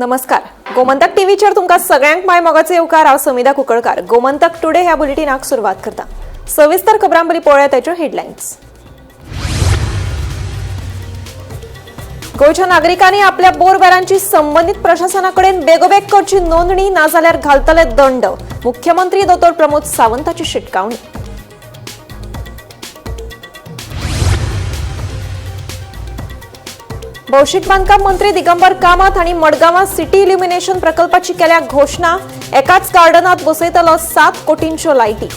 नमस्कार. गोमंतक टीव्हीचेर तुमकां सगळ्यांक माय मोगाचे येवकार. हांव समिधा कुंकळकार. गोमंतक टुडे ह्या बुलेटिनाक सुरवात करता. सविस्तर खबरांपरी पळोवया ताच्यो हेडलायन्स. गोंयच्या नागरिकांनी आपल्या बोरवेलांची संबंधित प्रशासनाकडेन बेगोबेग करची नोंदणी, नाजाल्यार घालतले दंड. मुख्यमंत्री दोतोर प्रमोद सावंताची शिटकावणी. भौशीक बांदकाम मंत्री दिगंबर कामत हांणी मडगांवां सिटी इल्युमिनेशन प्रकल्पाची केल्या घोषणा. एकाच गार्डनात बसयतलो 7 कोटींच्यो लायटी.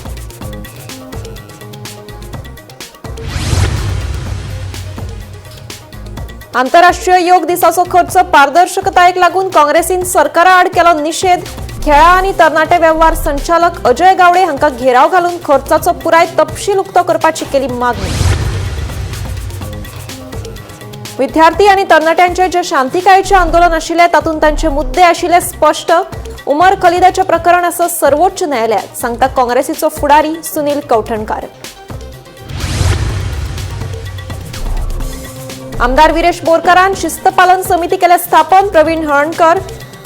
आंतरराष्ट्रीय योग दिसाचो खर्च पारदर्शकतायेक लागून काँग्रेसीन सरकारा आड केलो निषेध. खेळा आनी तरणाटे वेव्हार संचालक अजय गावडे हांकां घेराव घालून खर्चाचो पुराय तपशील उक्तो करपाची केली मागणी. विद्यार्थी आणि तरणाट्यांचे जे शांतीकायेचे आंदोलन आशिल्ले तातूंत तांचे मुद्दे आशिल्ले स्पष्ट. उमर खलिदाचे प्रकरण असं सर्वोच्च न्यायालयात, सांगता काँग्रेसीचो फुडारी सुनील कौठणकार. आमदार विरेश बोरकारान शिस्तपालन समिती केले स्थापन. प्रवीण हळणकर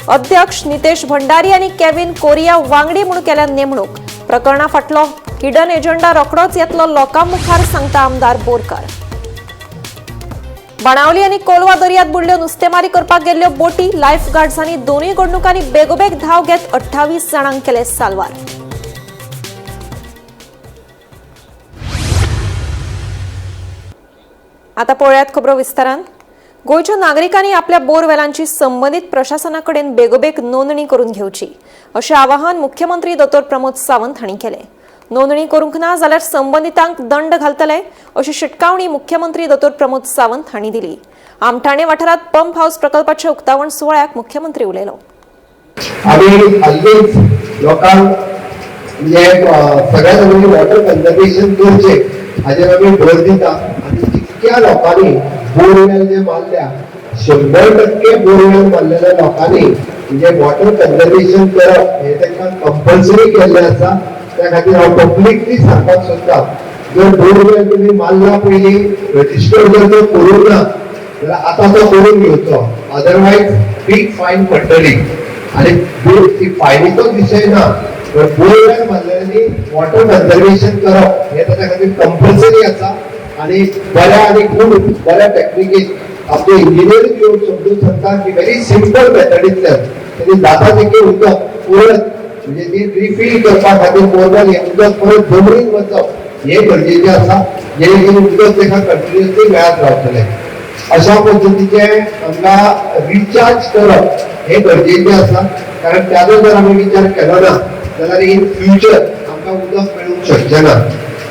अध्यक्ष, नितेश भंडारी आणि केविन कोरिया वांगडी म्हणून केल्या नेमणूक. प्रकरणा फाटलो हिडन एजंडा रोखडोच येतलो लोकां मुखार, सांगता आमदार बोरकार. बाणावली आणि कोलवा दर्यांत बुडल्यो नुस्तेमारी करपाक गेल्ल्यो बोटी. लायफ गार्ड्सांनी दोनूय घडणुकांनी बेगोबेग धाव घेत 28 जाणांक केले साल्वार. आता पळयात खबरो विस्तारान. गोंयच्या नागरिकांनी आपल्या बोरवेलांची संबंधित प्रशासनाकडेन बेगोबेग नोंदणी करून घेवची, अशें आवाहन मुख्यमंत्री दोतोर प्रमोद सावंत हांणी केलें. नोंदणी करूंक ना जाल्यार संबंधितांक दंड घालतले, अशी शिटकावणी मुख्यमंत्री दोतोर प्रमोद सावंत हांणी दिली. आमठाणे वाठारांत पंप हाऊस प्रकल्पाच्या उक्तावण सुवाळ्याक मुख्यमंत्री उलयलो. सगळ्या लोकांनी वॉटर कंजर्वेशन करचे हाजेर आमी भर दिता. आनी जितक्या लोकांनी बोरवेल जे मारल्या 100% बोरवेल मारलेल्या लोकांनी म्हणजे वॉटर कंजर्वेशन करप हे तांकां कंपल्सरी केल्लें आसा. त्या खातीर हांव पब्लिकली सांगपाक सोदता, जर बोरवेल तुमी मारला पयलीं रजिस्टर जर करूंक ना जाल्यार आतां तो करून घेवचो, अदरवायज बीग फायन पडटली. आनी ती फायनीचो विशय ना, बोरवेल मारलेल्यांनी वॉटर कंजर्वेशन करप हे ताच्या खातीर कंपल्सरी आसा. आणि बऱ्या आणि खूब बऱ्या टॅक्निकेन आपले इंजिनियर येवन समजून सांगता की व्हेरी सिंपल मेथडींतल्यान त्यांनी जाता तितकें उदक परत म्हणजे ती रिफील करपा खातीर बोरवेल हें उदक परत जमनीन वचप हे गरजेचें आसा, जेणे करून उदक ताका कंटिन्युअसली मेळत रावतलें. अशा पद्दतीचे आमकां रिचार्ज करप हे गरजेचें आसा. कारण त्याचो जर आमी विचार केलो ना जाल्यार इन फ्युचर आमकां उदक मेळूंक शकचें ना.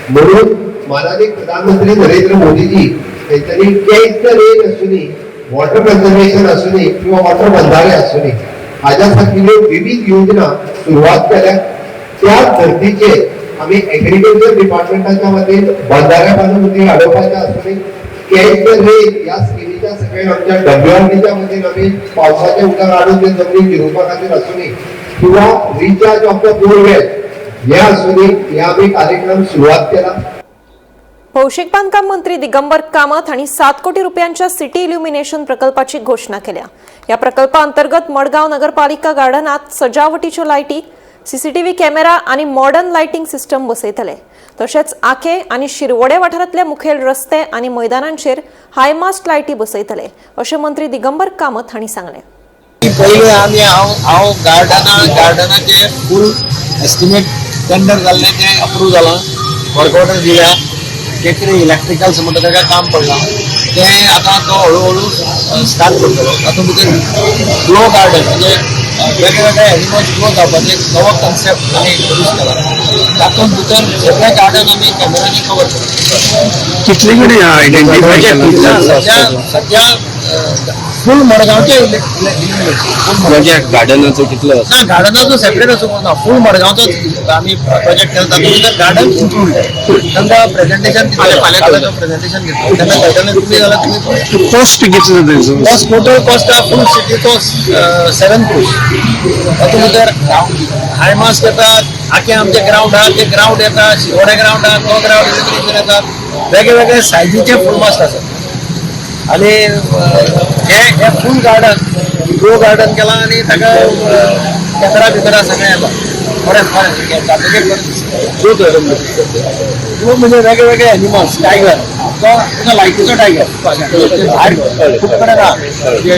म्हणून माननीय प्रधानमंत्री नरेंद्र मोदीजी त्यांनी कॅच द रेन आसूनी, वॉटर कंजर्वेशन आसूनी किंवा वॉटर बंधारे आसूनी हाज्या सारकिल्यो विविध योजना सुरवात केल्या. त्या धर्तीचेर आमी एग्रीकल्चर डिपार्टमेंटाच्या वतीन बंधाऱ्या बांदून उदीक हाडोवपाचें आसूनी कॅच द रेन ह्या स्किमीच्या सकयल आमच्या WRDच्या वतीन आमी पावसाचें उदक हाडून ते जमनीक जिरोवपा खातीर आसूनी किंवा रिचार्ज ऑफ द बोरवेल हे आसूनी हे आमी कार्यक्रम सुरवात केला. भौशीक बांदकाम मंत्री दिगंबर कामत हांणी 7 कोटी रुपयांच्या सिटी इल्युमिनेशन प्रकल्पाची घोषणा केल्या. या प्रकल्पा अंतर्गत मडगांव नगरपालिका गार्डनात सजावटीच्यो लायटी, सीसीटीव्ही कॅमेरा आणि मॉडर्न लायटिंग सिस्टम बसयतले. तशेंच आखे आणि शिरवडे वाठारांतले मुखेल रस्ते आणि मैदानांचेर हायमास्ट लायटी बसयतले, अशें मंत्री दिगंबर कामत हांणी सांगलें. पहिले आम्ही हांव गार्डनाचे फूल एस्टिमेट टेंडर जाल्लें तें अप्रूव जालां, वर्क ऑर्डर दिल्या. जे कितें इलेक्ट्रिकल्स म्हणटा ताका काम पडलां तें आतां तो हळू स्टार्ट करतलो. तातूंत भितर ग्लो गार्डन म्हणजे वेगवेगळे एनिमल्स ग्रो जावपाचें एक नवो कन्सेप्ट आमी इंट्रोड्यूस केला. तातूंत भितर सगळे गार्डन आमी कॅमेरांनी कवर करता. कितले कडेन आयडेंटिफाय केला सध्या फूल मडगांवचे म्हणजे गार्डनाचो कितलो ना, गार्डनाचो सेपरेट असो ना, फूल मडगांवचो आमी प्रोजेक्ट केला. तातूंत भितर गार्डन इन्क्लूड तांकां प्रेझेंटेशन फाल्यां प्रेझेंटेशन घेतलो तेन्ना कळटलें तुमी जाल्यार तुमी कॉस्ट कितलो जाता. कॉस्ट टोटल कॉस्ट फूल सिटीचो 7 crores. तातूंत भितर हायमास्ट येतात, आखे आमचे ग्राउंड आहा ते ग्राउंड येतात, शिरोडे ग्राउंड आहा तो ग्राउंड इल्युमिनेशन येतात, वेगळे वेगळे सायजीचे फूल मास्ट आसात. आणि हे फूल गार्डन ग्रो गार्डन केला आणि ताका कचरा बिचरा सगळें येता म्हणजे वेगळे एनिमल्स टायगर तो लायटीचो टायगर भायर खूब कडेन ना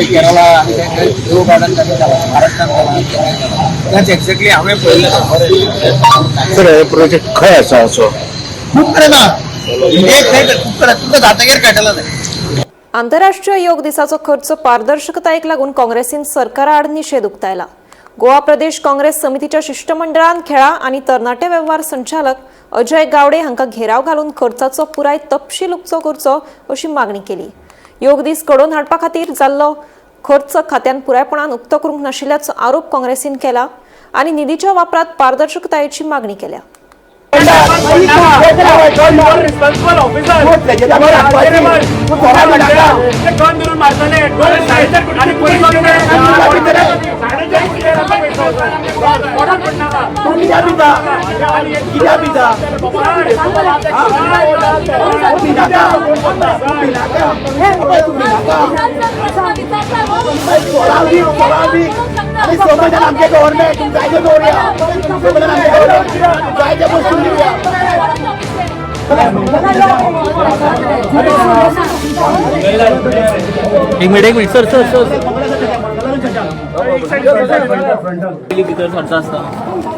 केरला आनी ग्रो गार्डन महाराष्ट्रान केला तेच एक्झॅक्टली हांवें पळयलें सर हे प्रोजेक्ट खंय आसा असो खूब कडेन ना इंडियेक खूब कडेन तुमकां जातकीर कळटलें तें आंतरराष्ट्रीय योग दिसाचो खर्च पारदर्शकतायेक लागून काँग्रेसीन सरकारा आड निशेध उक्तायला. गोवा प्रदेश काँग्रेस समितीच्या शिष्टमंडळान खेळा आणि तरणाटे वेव्हार संचालक अजय गावडे हांकां घेराव घालून खर्चाचो पुराय तपशील उक्तो करचो अशी मागणी केली. योग दीस घडोवन हाडपा खातीर जाल्लो खर्च खात्यान पुरायपणान उक्तो करूंक नाशिल्ल्याचो आरोप काँग्रेसीन केला आणि निधीच्या वापरात पारदर्शकतायेची मागणी केल्या. एक मिनिट सर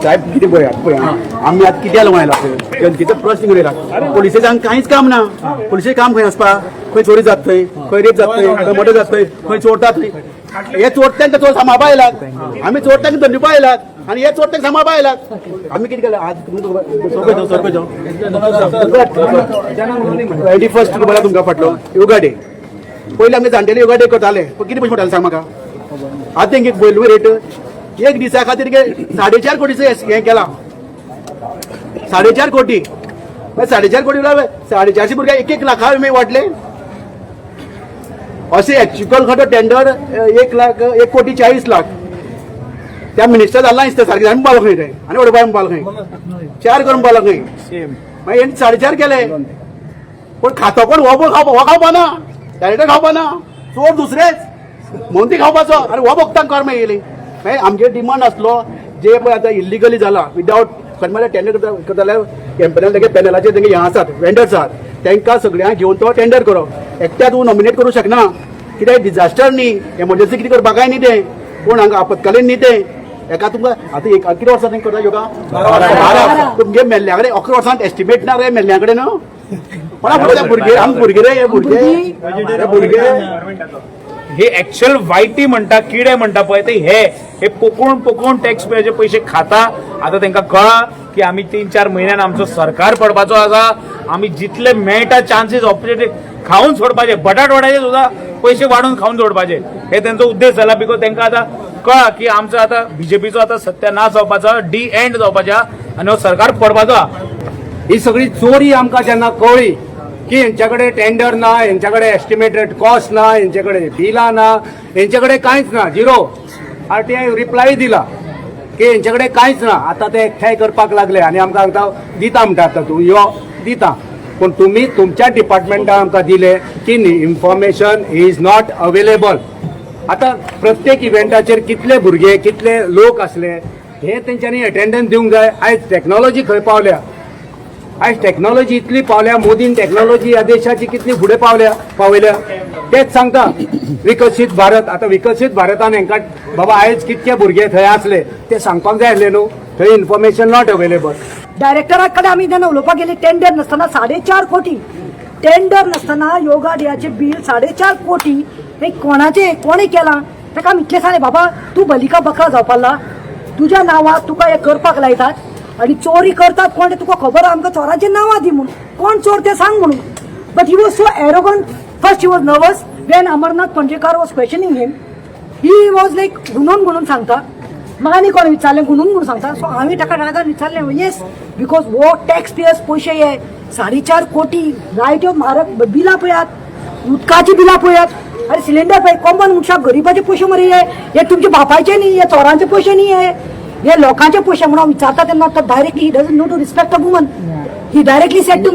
साहेब किती पळय आम्ही आता कित्या लागून आयला जनतेचो प्रश्न घेवन येयला पुलिसेचं कांयच काम ना पुलिशें काम खंय आसपा खंय चोरी जात थंय खंय रेप जात थंय खंय मर्डर जात थंय खंय चोरता थंय हे चोरट्यांक चोर सांबाळपा आयलात आमी चोरट्यांक धंदुपा आयलात आणि हे चोरट्यांक सांबाळपा आयलात आमी कितें केलें आज सरपंच 21 म्हणल्यार तुमकां फाटलो योगा डे पयलीं आमी जाणटेले योगा डे करताले पूण कितें पयशे पडटाले सांग म्हाका आतां तेंगे पयलू रेट एक दिसा खातीर 4.5 कोटीचो हें केला 4.5 कोटी 4.5 कोटी 450 भुरग्यांक 1 लाखा वाटले असे एक्च्युअल खरो टेंडर 1 कोटी 40 लाख त्या मिनिस्टर जाल्ला दिसता सारकें आमी पावलो खंय थंय आनी उडोवपा पावलो खंय 4 करून पावलो खंय मागीर हेणी 4.5 केले पण खातो कोण हो खावपा ना डायरेक्टर खावपा ना चोर दुसरेच म्हणून ती खावपाचो आनी हो भोगतांक कर मागीर मागीर आमचे डिमांड आसलो जे पळय आतां इलिगली जाला विदावट खंय टेंडर करता जाल्यार कंपनीला तेगे पॅनलाचेर तेंगे हें आसात वेंडर्स आसात तांकां सगळ्यांक घेवन तो टेंडर करप एकट्या तूं नॉमिनेट करूं शकना कित्याक डिजास्टर न्ही एमर्जन्सी कितें करपाकाय न्ही तें कोण हांगा आपतकालीन न्ही तें एका तुमकां आतां कितें वर्सां करता योगा 12 तुमगे मेल्ल्या कडेन 11 वर्सांत एस्टिमेट ना रे मेल्ल्या कडेन पण भुरगे आमी भुरगे रे भुरगे हे एक्चुअल वायटी म्हणटा किडे म्हणटा पळय ते हे पोकून टॅक्स पेयरचे पयशे खाता आता तांकां कळ्ळा की आमी 3-4 म्हयन्यान आमचो सरकार पडपाचो आसा आमी जितले मेळटा चान्सीस ऑपॉर्च्युनिटी खावन सोडपाचे बटाटवड्याचे सुद्दां पयशे वाडून खावन सोडपाचे हे तेंचो उद्देश जाला बिकॉज तांकां आतां कळ्ळा की आमचो आतां बीजेपीचो आतां सत्यानाश जावपाचो डी एंड जावपाचो आनी हो सरकार पडपाचो ही सगळी चोरी आमकां जेन्ना कळ्ळी की यांच्याकडे टेंडर ना यांच्याकडे एस्टिमेटेड कॉस्ट ना यांच्याकडे बिलां ना यांच्याकडे कांयच ना झिरो आरटीआय रिप्लाय दिला की यांच्याकडे कांयच ना आता ते एकठांय करपाक लागले आनी आमकां आतां दिता म्हणटा आतां तूं यो दिता पूण तुमी तुमच्या डिपार्टमेंटान आमकां दिले की इन्फॉर्मेशन इज नॉट अवेलेबल आता प्रत्येक इव्हेंटाचेर कितले भुरगे कितले लोक असले हे तेंच्यांनी अटेंडन्स दिवंक जाय आयज टॅक्नॉलॉजी खंय पावल्या आयज टॅक्नॉलॉजी इतली पावल्या मोदीन टॅक्नॉलॉजी ह्या देशाची कितली फुडें पावयल्या तेच सांगता विकसीत भारत आता विकसीत भारतान हांकां बाबा आयज कितके भुरगे थंय आसले ते सांगपाक जाय आसले न्हू थंय इन्फॉर्मेशन नॉट अवेलेबल डायरेक्टरा कडेन आमी जेन्ना उलोवपाक गेली टेंडर नासतना 4.5 कोटी टेंडर नासतना योगा डेचे बील 4.5 कोटी हे कोणी केला ताका आमी इतलें सांगलें बाबा तूं बलिका बकरा जावपाला तुज्या नांवाक तुका हे करपाक लायतात आणि चोरी करतात कोण तुका खबर आमकां चोरांची नांवां दी म्हणून कोण चोर ते सांग म्हणून but he was so arrogant first he was nervous when Amarnath Panjekar was questioning him he was like गुणून सांगता म्हाका आनी कोण विचारलें गुणून सांगता सो हांवें ताका रागान विचारलें येस बिकॉज वो टॅक्स पेयर्स पयशे हे 4.5 कोटी लायट म्हारग बिलां पळयात उदकाची बिलां पळयात अरे सिलिंडर पळय कॉमन मनशाक गरीबाचे पयशे मरे हे तुमचे बापायचे न्ही हे चोरांचे पयशे न्ही हे लोकांचे पयशे म्हणून विचारता तेन्ना तो directly he doesn't know to respect a woman he directly said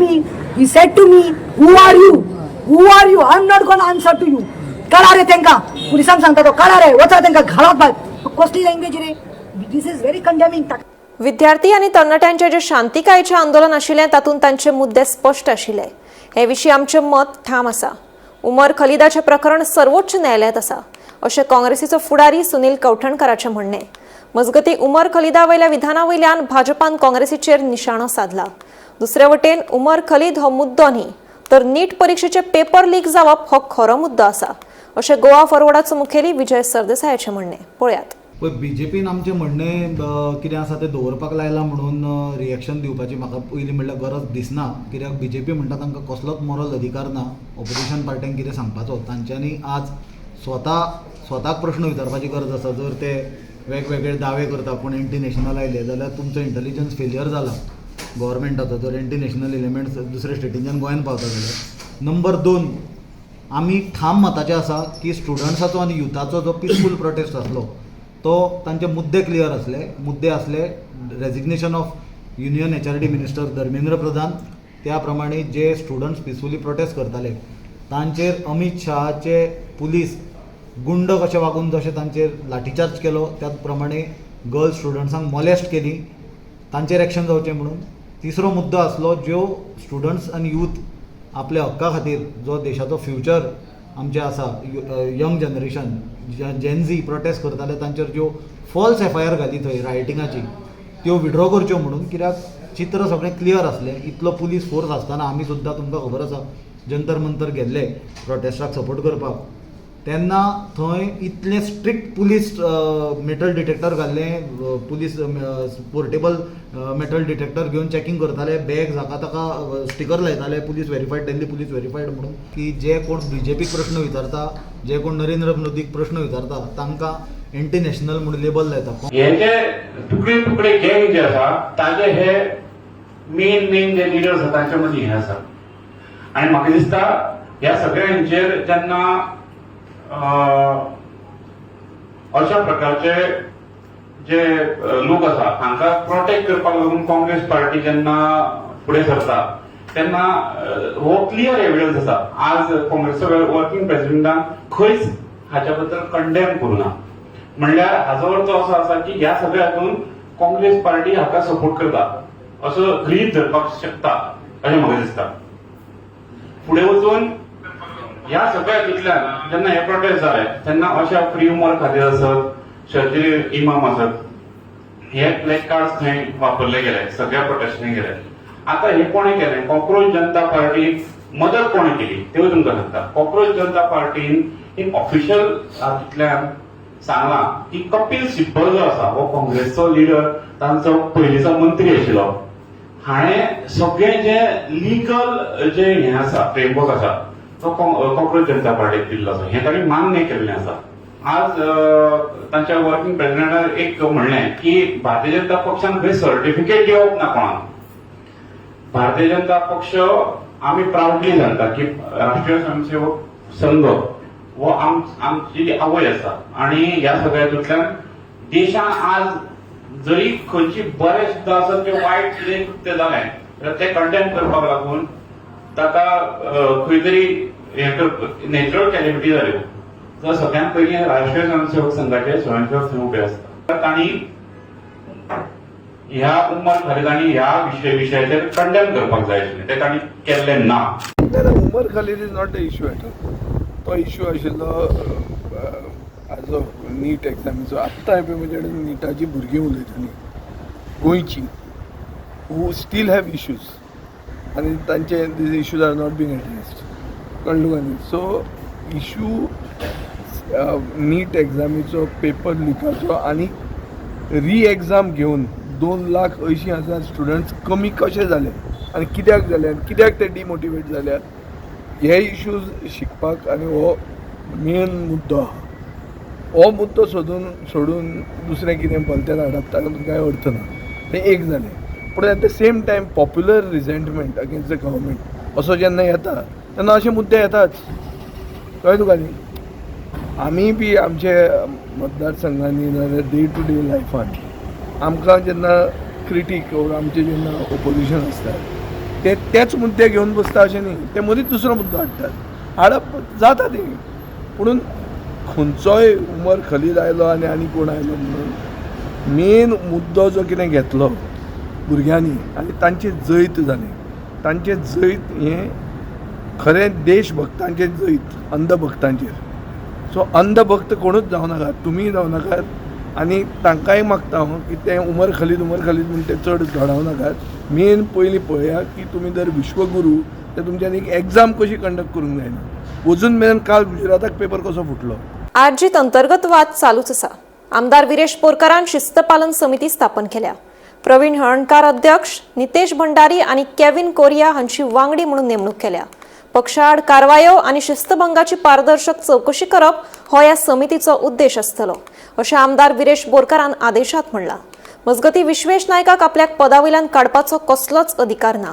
to me who are you I am not gonna answer to you काढा रे तांकां पुलिसांक सांगता तो काढा रे वचा तांकां घालात भायर कसली लँग्वेज रे दीस इज व्हेरी कंडेमिंग. विद्यार्थी आणि तरणाट्यांचे जे शांतिकायेचे आंदोलन आशिल्लें तातूंत तांचे मुद्दे स्पश्ट आशिल्ले. हे विशीं आमचें मत ठाम आसा. उमर खलिदाचें प्रकरण सर्वोच्च न्यायालयात आसा अशें काँग्रेसीचो फुडारी सुनील कवठणकराचें म्हणणें. मजगतीं उमर खलिदा वयल्या विधानावयल्यान भाजपान काँग्रेसीचेर निशाणो साधला. दुसरे वटेन उमर खलीद हो मुद्दो न्ही तर नीट परीक्षेचे पेपर लीक जावप हो खरो मुद्दो आसा अशें गोवा फॉरवर्डाचो मुखेली विजय सरदेसायाचें म्हणणें. पळयात. पळय बीजेपीन आमचें म्हणणें कितें आसा तें दवरपाक लायलां म्हणून रिएक्शन दिवपाची म्हाका पयलीं म्हणल्यार गरज दिसना. कित्याक बीजेपी म्हणटा तांकां कसलोच मॉरल अधिकार ना ऑपोजिशन पार्ट्यांक कितें सांगपाचो. तांच्यांनी आज स्वताक प्रश्न विचारपाची गरज आसा. जर ते वेगवेगळे दावे करता कोण एंटी नॅशनल आयले जाल्यार तुमचो इंटेलिजन्स फेलियर जाला गव्हर्मेंटाचो. जर एंटी नॅशनल एलिमेंट्स दुसऱ्या स्टेटींच्यान गोंयांत पावता जाल्यार. नंबर 2 आमी ठाम मताचे आसा की स्टुडंट्साचो आनी युथाचो जो पिसफूल प्रोटेस्ट आसलो तो तांचे मुद्दे क्लियर आसले. मुद्दे आसले resignation of union HRD minister Dharmendra Pradhan. त्या प्रमाणे जे स्टुडंट्स पिसफुली प्रोटेस्ट करताले तांचेर अमित शहाचे पुलीस गुंड कशे वागून जशें तांचेर लाठीचार्ज केलो त्याच प्रमाणे गर्ल्स स्टुडंट्सांक मॉलेस्ट केली तांचेर एक्शन जावचें म्हणून. तिसरो मुद्दो आसलो ज्यो स्टुडंट्स आनी यूथ आपल्या हक्का खातीर जो देशाचो फ्युचर आमचे आसा यंग जनरेशन जेनझी प्रोटेस्ट करताले तांचेर ज्यो फॉल्स FIR घाली थंय रायटिंगाची त्यो विड्रॉ करच्यो म्हणून. कित्याक चित्र सगळें क्लियर आसलें. इतलो पुलीस फोर्स आसतना आमी सुद्दां तुमकां खबर आसा जंतर मंतर गेल्ले प्रोटेस्टाक सपोर्ट करपाक तेन्ना थंय इतलें स्ट्रिक्ट पुलीस मेटल डिटेक्टर घाल्ले. पुलीस पोर्टेबल मेटल डिटेक्टर घेवन चॅकिंग करताले. बॅग जाका ताका स्टिकर लायताले police verified Delhi police verified म्हणून. की जे कोण BJPक प्रश्न विचारता जे कोण नरेंद्र मोदीक प्रश्न विचारता तांकां एंटी नॅशनल म्हणून लेबल लायता. हे जे तुकडे तुकडे गँग जे आसा ताजे हे मेन जे लिडर्स आसा तांच्या मदीं हे आसा. आनी म्हाका दिसता ह्या सगळ्यांचेर जेन्ना अशा प्रकारचे जे लोक आसा हांकां प्रोटेक्ट करपाक लागून काँग्रेस पार्टी जेन्ना फुडें सरता तेन्ना हो क्लियर एविडन्स आसा. आज काँग्रेसचो वर्किंग प्रेसिडेंटान खंयच हाच्या बद्दल कंडेम करूं ना. म्हणल्यार हाचो अर्थ असो आसा की ह्या सगळ्या हातून काँग्रेस पार्टी हाका सपोर्ट करता असो गृहीत धरपाक शकता अशें म्हाका दिसता. फुडें वचून ह्या सगळ्या हातूंतल्यान जेन्ना हे प्रोटेस्ट जाले तेन्ना अशा फ्री उमर खातीर आसत शर्जील इमाम आसत हे ब्लॅक कार्ड्स थंय वापरले गेले सगळ्या प्रोटेस्टांनी गेले. आता हे कोणें केलें कॉक्रोच जनता पार्टीक मदत कोणें केली तेवूय तुमकां सांगता. कॉक्रोच जनता पार्टीन एक ऑफिशियल हातूंतल्यान सांगलां की कपिल सिब्बल जो आसा हो काँग्रेसचो लिडर तांचो पयलींचो मंत्री आशिल्लो हाणें सगळें जे लिगल जे हे आसा फ्रेमवर्क आसा तो कॉक्रोच जनता पार्टीक दिल्लो आसा हें ताणें मान्य केल्लें आसा. आज तांच्या वर्किंग प्रेसिडेंटान एक म्हणलें की भारतीय जनता पक्षान खंय सर्टिफिकेट दिवप ना कोणाक. भारतीय जनता पक्ष आमी प्राउडली सांगता की राष्ट्रीय स्वयंसेवक संघ हो आमची आवय आसा. आनी ह्या सगळ्या हातूंतल्यान देशान आज जरी खंयची बरें सुद्दां आसत किंवा वायट कितें कृत्य जालें जाल्यार तें कंडेम करपाक लागून ताका खंय तरी नॅचरल कॅलिमिटी जाल्यो तर सगळ्यांत पयलीं राष्ट्रीय स्वयंसेवक संघाचे स्वयंसेवक थंय उबे आसतात. तांणी ह्या उमर खलिदांनी ह्या विशयाचेर कंडेम करपाक जाय आशिल्लें तें तांणी केल्लें ना. Umar Khalid is not the issue at all. तो इश्यू आशिल्लो हाजो नीट एग्जामीचो. आत्तां पळय म्हजे कडेन निटाची भुरगीं उलयतालीं गोंयची हू स्टील हॅव इश्यूज आनी तांचे these issues are not being addressed कळ्ळें तुका न्ही. सो इश्यू नीट एग्जामीचो पेपर लिकाचो आनी री एग्जाम घेवन 2,80,000 स्टुडंट्स कमी कशे जाले आनी कित्याक जाले आनी कित्याक ते डिमोटिवेट जाल्यात हे इश्यूज शिकपाक आनी हो मेन मुद्दो आहा. हो मुद्दो सोडून दुसरें कितें भलतें हाडप ताका कांय अर्थ ना. तें एक जालें. पूण at the same time popular रिझेंटमेंट against the government असो जेन्ना येता तेन्ना अशे मुद्दे येताच कळ्ळें तुका न्ही. आमी बी आमचे मतदारसंघांनी नाजाल्यार डे टू डे लायफान आमकां जेन्ना क्रिटीक आमचे जेन्ना ओपोजिशन आसता तेच मुद्दे घेवन बसता अशें न्ही. ते मदींच दुसरो मुद्दो हाडटात. हाडप जाता तें म्हणून खंयचोय उमर खलील आयलो आनी कोण आयलो म्हणून मेन मुद्दो जो कितें घेतलो भुरग्यांनी आनी तांची जैत जाली. तांचें जैत हें खरें देशभक्तांचें जैत अंधभक्तांचेर. सो अंधभक्त कोणूच जावं नाकात, तुमीय जावं नाकात आनी तांकांय मागता हांव की ते उमर खलीद म्हणून ते चड घडोवं नाकात. मेन पयलीं पळया की तुमी जर विश्वगुरू ते तुमच्यान एक एग्जाम कशी कंडक्ट करूंक जायना. अजून मेरेन काल गुजराताक पेपर कसो फुटलो. आर्जीत अंतर्गत वाद चालूच आसा. आमदार विरेश बोरकारान शिस्त पालन समिती स्थापन केल्या. प्रवीण हळणकार अध्यक्ष, नितेश भंडारी आणि केविन कोरिया हांची वांगडी म्हणून नेमणूक केल्या. पक्षाआड कारवायो आणि शिस्तभंगाची पारदर्शक चौकशी करप हो ह्या समितीचो उद्देश आसतलो अशें आमदार विरेश बोरकारान आदेशात म्हणला. मजगती विश्वेश नायकाक आपल्याक पदावयल्यान काडपाचो कसलोच अधिकार ना.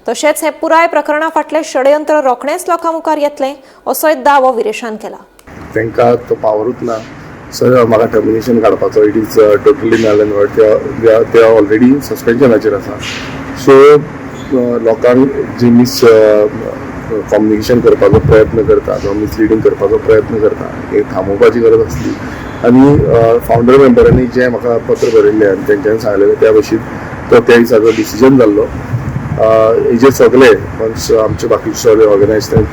तशेंच हे पुराय प्रकरणा फाटले षडयंत्र रोखडेंच लोकां मुखार येतलें असोय दावो विरेशान केला. तांकां तो पावरूच ना. सर म्हाका टर्मिनेशन काडपाचो it is totally null and void. ते ऑलरेडी सस्पेन्शनाचेर आसा. सो लोकांक जी मिस कम्युनिकेशन करपाचो प्रयत्न करता किंवा मिसलिडींग करपाचो प्रयत्न करता हे थांबोवपाची गरज आसली. आनी फावंडर मेंबरांनी जें म्हाका पत्र बरयल्लें आनी तेंच्यांनी सांगलेलें त्या भशेन तो त्या दिसाचो डिसिजन जाल्लो. हेजे सगळे वन्स आमचे बाकीचे सगळे ऑर्गनायजेशन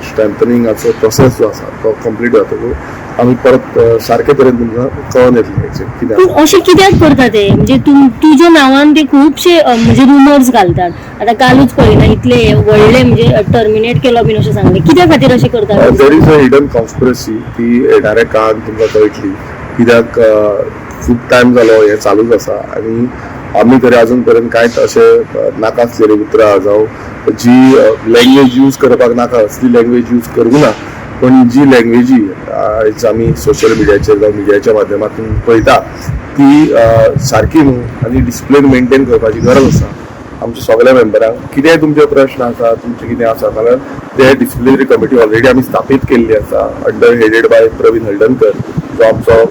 स्ट्रेंथनिंगाचो प्रोसेस जो आसा तो कंप्लीट जातकूच आमी परत सारके तरेन तुमकां कळोवन येतलें कित्याक. अशें कित्याक करता ते म्हणजे तुज्या नांवान ते खुबशे म्हणजे रुमर्स घालतात. आतां कालूच पळयना इतले व्हडले म्हणजे टर्मिनेट केलो बीन अशें सांगलें. कित्या खातीर अशें करतात? There is a hidden conspiracy ती येणाऱ्या काळान तुमकां कळटली. कित्याक खूब टायम जालो हें चालूच आसा आनी आमी तरी अजून पर्यंत कांयच अशें नाका आसलेली उतरां जावं जी लँग्वेज यूज करपाक नाका असली लँग्वेज यूज करूंक ना. पण जी लँग्वेजी आयज आमी सोशल मिडियाचेर जावं मिडियाच्या माध्यमांतून पळयता ती सारकी न्हू आनी डिसिप्लीन मेंटेन करपाची गरज आसा. आमच्या सगळ्या मेंबरांक कितेंय तुमचे प्रश्न आसा तुमचे कितें आसा जाल्यार ते डिसिप्लिनरी कमिटी ऑलरेडी आमी स्थापीत केल्ली आसा under headed by Pravin Haldankar जो आमचो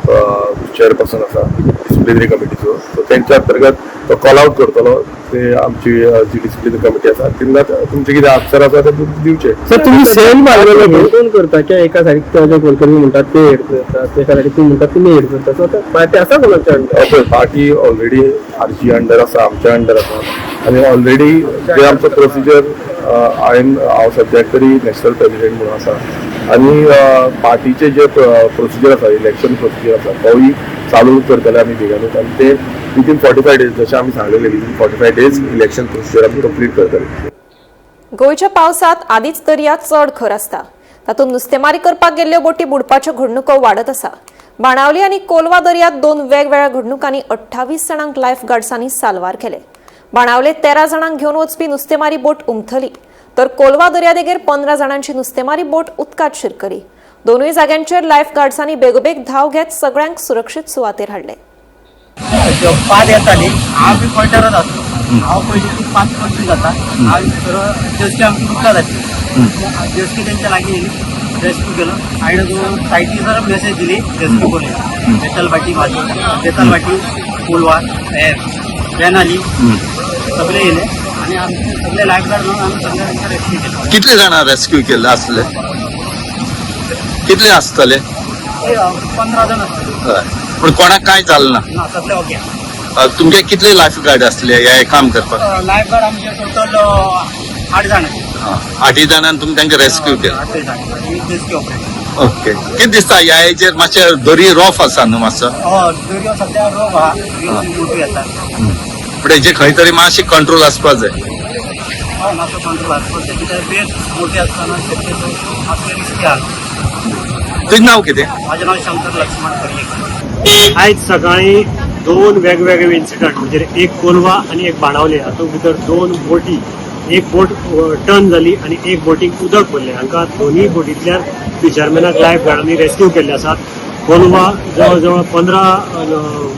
चेअरपर्सन आसा डिसिप्लिनरी कमिटीचो. सो तेंच्या अंतर्गत तो कॉल आउट करतलो. ते आमची जी डिसिप्लिनरी कमिटी आसा तेन्ना तुमचे कितें आन्सर आसा ते दिवचे. सर तुम्ही सेल मारलेलो कोण करता की एका साईड जो कोलकर्मी म्हणतात ते हेड करतात एका साईड तुम्ही म्हणतात तुम्ही हेड करता. सो पार्टी आसा कोणाच्या पार्टी ऑलरेडी आरजी अंडर आसा आमच्या अंडर आसा आनी ऑलरेडी जे आमचो प्रोसिजर हांव सद्याक तरी नॅशनल प्रेसिडेंट म्हणून आसा आनी पार्टीचे जे प्रोसिजर आसा इलेक्शन प्रोसिजर आसा तोय चालू करतले आमी बेगानूच आनी ते विथीन 45 डेज जशें आमी सांगलेले विथीन 45 डेज इलेक्शन प्रोसिजर आमी कंप्लीट करतले. गोंयच्या पावसात आदीच दर्यांत चड खर आसता. तातूंत नुस्तेमारी करपाक गेल्ल्यो बोटी बुडपाच्यो घडणुको वाडत आसा. बाणावली आनी कोलवा दर्यांत 2 वेगवेगळ्या घडणुकांनी 28 जाणांक लायफ गार्ड्सांनी साल्वार केले. बाणावले 13 जाणांक घेवन वचपी नुस्तेमारी बोट उमथली तर कोलवा दर्यादेगेर 15 जाणांची नुस्तेमारी बोट उदकात शिरकली. दोनूय जाग्यांचेर लायफ गार्ड्सांनी बेगोबेग धाव घेत सगळ्यांक सुरक्षीत सुवातेर हाडले. पाद येताली हांव बी पॉयंटारच आसलो. हांव पयलीं 5 वर्सां जाता हांव जेस्की आमची उदकां जातली जेस्की तेंच्या लागीं रेस्क्यू केलो. हांवें सायटीसर मेसेज दिली रेस्क्यू करूया बेतालबाटी बेतालबाटी कोलवा हे बेनाली सगळे येले आनी आमचे सगळे लायफ गार्ड म्हणून आमी सगळे तांकां रेस्क्यू केलो. कितले जाणां रेस्क्यू केले आसले कितले आसतले? 15 जण आसतले. पण कोणाक कांय जालें ना? सगळे ओके. तुमचे कितले लायफ गार्ड आसले हे काम करपाक? लायफ गार्ड आमचे टोटल 8 जाण. 8 जाणांनी तुमी तांकां रेस्क्यू केलें. 8 जाण रेस्क्यू ऑपरेशन. ओके. कितें दिसता ह्या हेजेर मातशें दर्यो रफ आसा न्हू मातसो? दर्यो सध्या रोग आहा मोठी येता. पण हेजे खंय तरी मातशें कंट्रोल आसपाक जाय. मातसो कंट्रोल आसपाक जाय कित्याक बेस मोठी आसतना शक्यतो मातशें रिस्की आहा. तुजें नांव कितें? माझे नाव शंकर लक्ष्मण पर्येकर. आयज सकाळी 2 वेगवेगळे इन्सिडंट म्हणजे एक कोलवा आणि एक बाणावले हातूंत भितर 2 बोटी एक बोट टर्न जाली आणि एक बोटीक उदक पडलें. हांकां दोनूय बोटींतल्यान फिशरमॅनाक लायफ गार्डांनी रेस्क्यू केल्ले आसात. कोलवा जवळ जवळ 15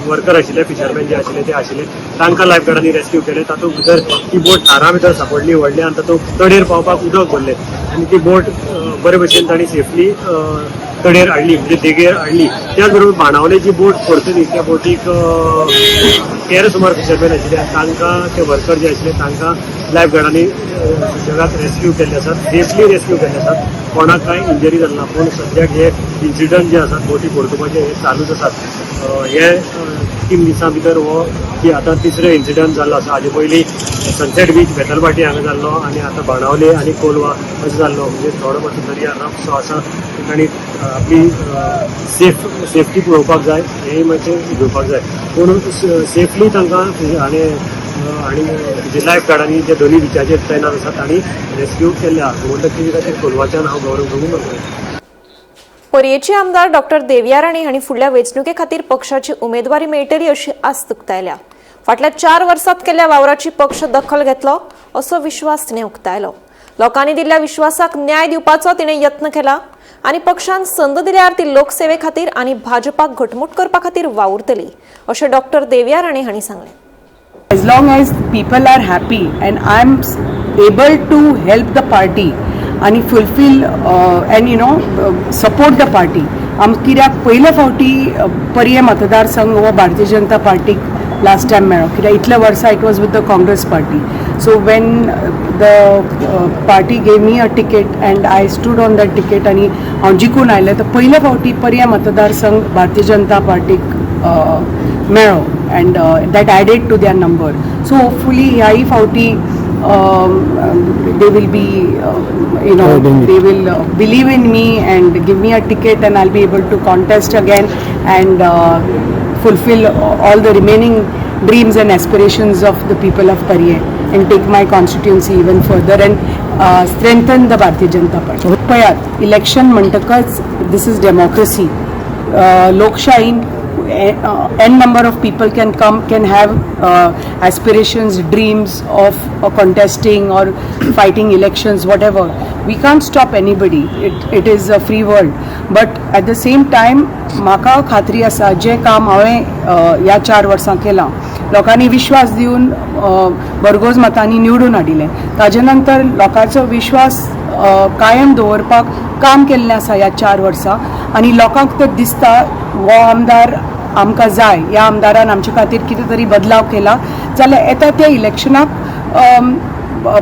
वर्कर आशिल्ले फिशरमॅन जे आशिल्ले ते आशिल्ले तांकां लायफ गार्डांनी रेस्क्यू केले. तातूंत भितर ती बोट थारा भितर सांपडली व्हडली आनी तातूंत तडेर पावपाक उदक भरलें आनी ती बोट बरे भशेन तांणी सेफली कडेर हाडली म्हणजे देगेर हाडली. त्याच बरोबर बाणावले जी बोट पडटली त्या बोटीक 13 सुमार फिशरमॅन आशिल्ले, तांकां ते वर्कर जे आशिल्ले तांकां लायफ गार्डांनी जगात रेस्क्यू केल्ले आसात, सेफली रेस्क्यू केल्ले आसात. कोणाक कांय इंजरी जालना. पूण सद्याक हे इन्सिडंट जे आसात बोटी पडटुपाचे हे चालूच आसात. हे 3 दिसां भितर हो की आतां तिसरे इन्सिडंट जाल्लो आसा. हाजे पयलीं सनसेट बीच बेतलबाटी हांगा जाल्लो आनी आतां बाणावले आनी कोलवा अशें जाल्लो. म्हणजे थोडो मातसो दर्या रफ सो आसा आनी आपली सेफ्टी पळोवपाक जाय, हें मातशें घेवपाक जाय. पूण सेफली तांकां आनी जे लायफ गार्डांनी जे दोनी बिचाचेर तैनात आसात तांणी रेस्क्यू केल्ल्या. म्हणटकीर तेजे खातीर कोलवाच्यान हांव गौरव करूंक करता. पर्येचे आमदार डॉक्टर देविया राणे हांणी फुडल्या वेंचणुके खातीर पक्षाची उमेदवारी मेळटली अशी आस्त उक्तायल्या. फाटल्या 4 वर्सांत केल्ल्या वावराची पक्ष दखल घेतलो असो विश्वास तिणें उक्तायलो. लोकांनी दिल्ल्या विश्वासाक न्याय दिवपाचो तिणें यत्न केला आनी पक्षान संद दिल्यार ती लोकसेवे खातीर आनी भाजपाक घटमूट करपा खातीर वावुरतली अशें डॉक्टर देविया राणे हांणी सांगलें. As long as people are happy and I'm able to help the party and fulfill and support the party. कित्याक पयले फावटी पर्ये मतदारसंघ हो भारतीय जनता पार्टीक last time मेळ्ळो. कित्याक इतले वर्सां it was with the Congress party. So when the party gave me a ticket and I stood on that ticket आणि हांव जिखून आयलें तर पयले फावटी पर्ये मतदारसंघ भारतीय जनता पार्टीक मेळ्ळो and that added to their number. So hopefully ह्याय फावटी they will be they will believe in me and give me a ticket and I'll be able to contest again and fulfill all the remaining dreams and aspirations of the people of Parye and take my constituency even further and strengthen the Bharatiya Janata Party. पळयात election म्हणटकच this is democracy. लोकशाहीन n number of people can come, can have aspirations, dreams of contesting or fighting elections, whatever. We can't stop anybody. It is a free world. But at the same time, म्हाका खात्री आसा जे काम हांवें ह्या 4 वर्सां केलां, लोकांनी विश्वास दिवन भरघोस मतांनी निवडून हाडिल्लें, ताजे नंतर लोकांचो विश्वास कायम दवरपाक काम केल्लें आसा ह्या 4 वर्सां आनी लोकांक तर दिसता हो आमदार आमकां जाय, ह्या आमदारान आमचे खातीर कितें तरी बदलाव केला जाल्यार येता त्या इलेक्शनाक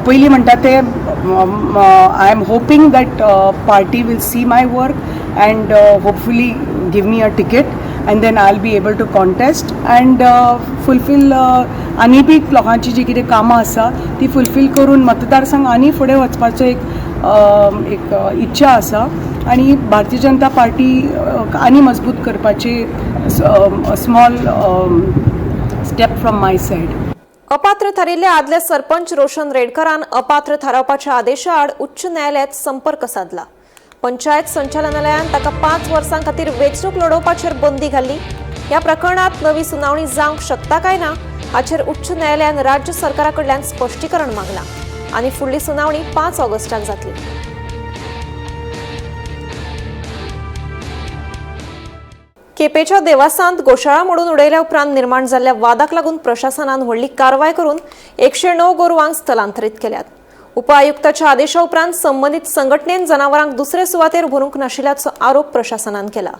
पयलीं म्हणटा ते I am hoping that party will see my work and hopefully give me a ticket and then I'll be able to contest and fulfill आनी बी लोकांची जी कितें कामां आसा ती फुलफील करून मतदारसंघ आनी फुडें वचपाचो एक इच्छा आसा आनी भारतीय जनता पार्टी आनी मजबूत करपाची small step from my said. अपात्र थारिल्ले आदले सरपंच रोशन रेडकरान अपात्र थारावपाच्या आदेशा आड उच्च न्यायालयात संपर्क साधला. पंचायत संचालनालयान ताका 5 वर्सां खातीर वेंचणूक लडोवपाचेर बंदी घाल्ली. ह्या प्रकरणात नवी सुनावणी जावंक शकता काय ना हाचेर उच्च न्यायालयान राज्य सरकारा कडल्यान स्पश्टीकरण मागलां आनी फुडली सुनावणी 5 ऑगस्टाक जातली. केपेच्या देवासांत गोशाळा मोडून उडयल्या उपरांत निर्माण जाल्ल्या वादाक लागून प्रशासनान व्हडली कारवाय करून 109 गोरवांक स्थलांतरीत केल्यात. उपायुक्ताच्या आदेशा उपरांत संबंधित संघटनेन जनावरांक दुसरे सुवातेर व्हरूंक नाशिल्ल्याचो आरोप प्रशासनान केला.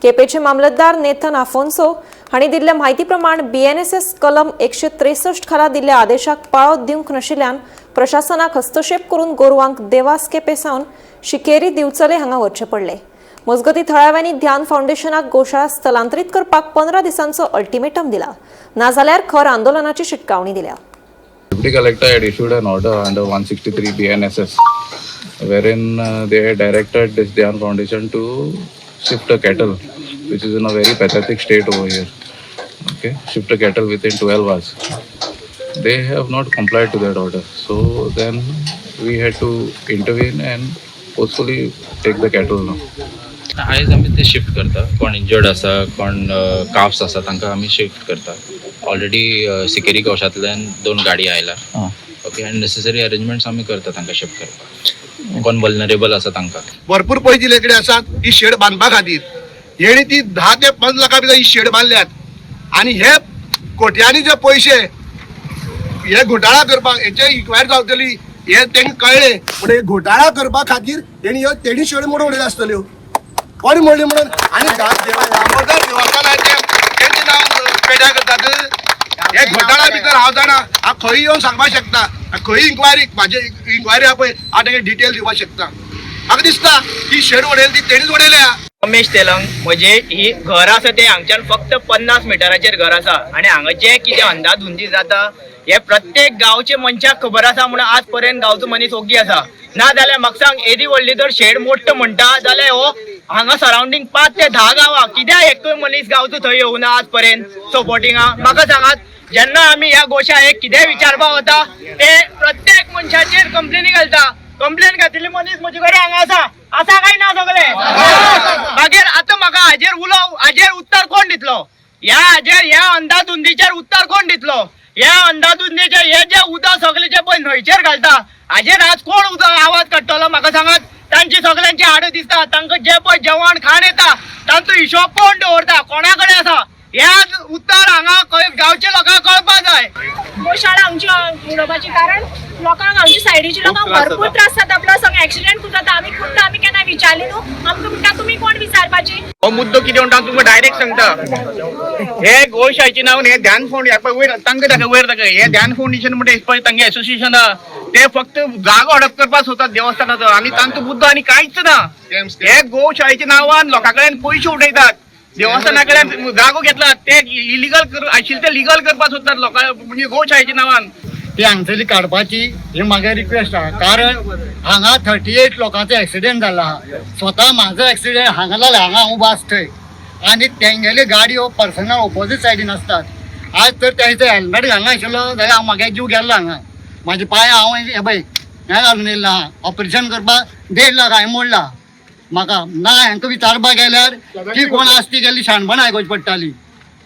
केपेचे मामलतदार नेथन आफोन्सो हांणी दिल्ल्या म्हायती प्रमाण BNSS कलम 163 खाला दिल्ल्या आदेशाक पाळो दिवंक नाशिल्ल्यान प्रशासनाक हस्तक्षेप करून गोरवांक देवास केपे सावन शिकेरी दिवचले हांगा व्हरचे पडले. मजगती थळाव्यांनी ध्यान फाउंडेशनाक गोशाळा स्थलांतरीत करपाक 15 दिसांचो अल्टिमेटम दिला, नाजाल्यार खर आंदोलनाची शिटकावणी दिल्या. Deputy Collector had issued an order under 163 BNSS wherein they had directed this Dhyan Foundation to shift a cattle which is in a very pathetic state over here. Okay, shift a cattle within 12 hours. They have not complied to that order. So then we had to intervene and forcefully take the cattle now. आयज आमी ते shift करता. कोण injured आसा, कोण carbs आसा तांकां आमी शिफ्ट करता. ऑलरेडी सिकेरी गोशांतल्यान 2 गाडी आयला. ओके, आनी नेसेसरी अरेंजमेंट्स आमी करता तांकां शिफ्ट करपाक. कोण वल्नरेबल आसा तांकां. भरपूर पयस दिले कडेन आसात ही शेड बांदपा खातीर. हेणी ती 10 ते 5 लाखां भितर ही शेड बांदल्यात आनी हे कोट्यांनी जे पयशे हे घोटाळा करपाक हेचे इन्क्वायरी जावतली हे तांकां कळ्ळें. पूण हे घोटाळा करपा खातीर तेणी शेड मोडून उडयल्यो आसतल्यो. कोणी म्हणली म्हणून आणि दामोदर देवस्थानाचे तेंचे नांव पेड्या करतात हे घोटाळा भितर हांव जाणा हांव खंय येवन सांगपाक शकता खंय इन्क्वायरी म्हाजे इन्क्वायरी आहा पळय हांव ताका डिटेल दिवपाक शकता म्हाका दिसता ती शेड उडयली ती तेणीच उडयल्या रमेश तेलंग म्हणजे ही घर आसा ते हांगच्यान फक्त 50 मिटराचेर घर आसा आणि हांगा जे कितें अंधाधुंदी जाता हे प्रत्येक गांवचे मनशाक खबर आसा म्हणून आज पर्यंत गांवचो मनीस ओग्गी आसा ना जाल्यार म्हाका सांग येदी व्हडली जर शेड मोठ्ठ म्हणटा जाल्यार हो हांगा सरावंडींग 5 ते 10 गांवां कित्याक एकूय मनीस गांवचो थंय येवना आज पर्यंत सपोर्टिंगा म्हाका सांगात जेन्ना आमी ह्या गोशाळेक कितें विचारपाक वता ते प्रत्येक मनशाचेर कंप्लेनी घालता कंप्लेन घातिल्ली मनीस म्हजे कडेन हांगा आसा काय ना सगळे मागीर आतां म्हाका हाजेर उत्तर कोण दितलो ह्या अंधाधुंदीचेर उत्तर कोण दितलो ह्या अंधाधुंदीचे हे जे उदक सगळेचे पळय न्हंयचेर घालता हाजेर आज कोण उदक आवाज काडटलो म्हाका सांगात तांची सगळ्यांची हाड दिसता तांकां जे पळय जेवण खाण येता तांचो हिशोब कोण दवरता कोणा कडेन आसा ह्या उत्तर हांगा गांवच्या लोकांक कळपाक जाय गोशाळा आमची उडोवपाची कारण लोकांक आमच्या सायडीची लोकांक भरपूर त्रास जाता प्लस हांगा एक्सिडेंट खूब जाता आमी केन्ना विचारली न्हू आमकां म्हणटा तुमी कोण विचारपाची हो मुद्दो कितें म्हणटा तुमकां डायरेक्ट सांगता हे गोशाळेचे नांव हे ध्यान फाउंडेशन वयर तांकां वयर ताका हे ध्यान फाउंडेशन म्हणजे पळय तांगे एसोसिएशन ते फक्त जागो हडप करपाक सोदतात देवस्थानाचो आनी तांचो मुद्दो आनी कांयच ना हे गोशाळेच्या नांवान लोकां कडेन पयशे उडयतात देवस्थाना कडेन जागो घेतला ते इलिगल आशिल्ले ते लिगल करपाक सोदतात लोकां म्हणजे गोशाळेच्या नांवान ती हांगसरली काडपाची ही म्हागे रिक्वेस्ट आहा कारण हांगा 38 लोकांचो एक्सिडेंट जाला स्वता म्हाजो एक्सिडेंट हांगा जाल्यार हांगा उबो आसा थंय आनी तेंगेली गाडयो पर्सनल ऑपोजीट सायडीन आसतात आज तर तेंचो हेल्मेट घालना आशिल्लो जाल्यार हांव म्हागे जीव गेल्लो हांगा म्हाजे पांय हांव हे पळय हें घालून येयल्लो आहा ऑपरेशन करपाक 1.5 लाख हांवें मोडला म्हाका ना हांकां विचारपाक गेल्यार ती कोण आसती गेली शाणपण आयकूची पडटाली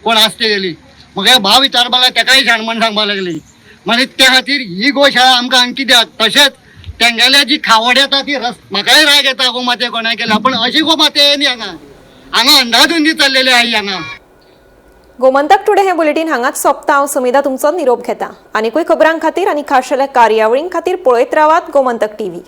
कोण आसती गेली म्हाका भाव विचारपाक लागला तेकाय शाणपण सांगपाक लागली म्हणजे त्या खातीर ही गोशाळा आमकां हांगा कित्याक तशेंच तेंगेल्या जी खावड येता ती म्हाकाय राग येता गोमाते कोणाय केल्या पण अशी गोमाते न्ही हांगा अंधाधुंदी चल्लेली आहे हांगा गोमंतक टुडे हे बुलेटिन हांगाच सोंपता हांव समिधा तुमचो निरोप घेता आनीकूय खबरां खातीर आनी खाशेल्या कार्यावळीं खातीर पळयत रावात गोमंतक टीव्ही.